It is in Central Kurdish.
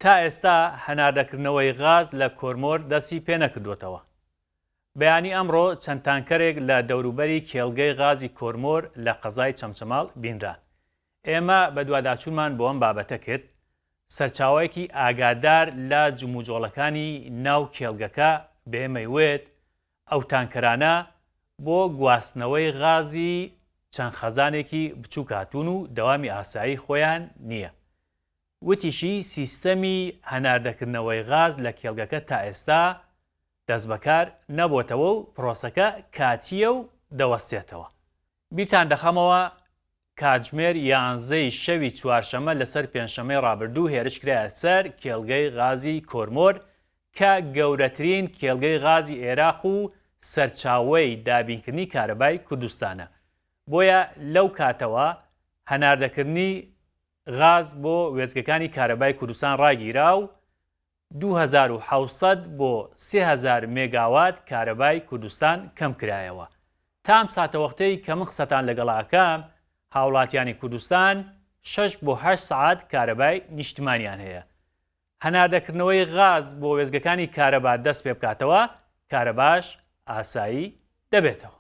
تا ئێستا هەناردەکردنەوەی غاز لە کۆرمۆر دەستی پێ نەکردوێتەوە. بەیانی ئەمڕۆ چەند تانکەرێک لە دەوروبەری کێڵگەی غازی کۆرمۆر لە قەزای چەمچەماڵ بینران. ئێمە بە دوواداچوونمان بۆ ئەم بابەتە کرد، سەرچاوەیەکی ئاگادار لە جموجۆڵەکانی ناو کێڵگەکە بێمەیوێت ئەو تانکەرانە بۆ گواستنەوەی غازی چەند خەزانێکی بچووک هاتوون و دەوامی ئاسایی خۆیان نییە. وتیشی سیستەمی هەناردەکردنەوەی غاز لە کێڵگەکە تا ئێستا دەست بەکار نەبووتەوە و پرۆسەکە کاتیە و دەوەستێتەوە. بیرتان دەخەمەوە کاتژمێر 11 شەوی چوارشەمە لەسەر پێنجشەمەی ڕابردوو هێرش کرایە سەر کێڵگەی غازی کۆرمۆر کە گەورەترین کێڵگەی غازی عێراق و سەرچاوەی دابینکردنی کارەبای کوردستانە. بۆیە لەو کاتەوە هەناردەکردنی غاز بۆ وێستگەکانی کارەبای کوردستان ڕاگیرا و 2700 بۆ 3000 مێگاوات کارەبای کوردستان کەم کرایەوە. تا ئەم ساتەوەختەی کە من قسەتان لەگەڵاکەم هاوڵاتیانی کوردستان 6 بۆ 8 سعات کارەبای نیشتمانیان هەیە. هەناردەکردنەوەی غاز بۆ وێستگەکانی کارەبا دەست پێ بکاتەوە کارەباش ئاسایی دەبێتەوە.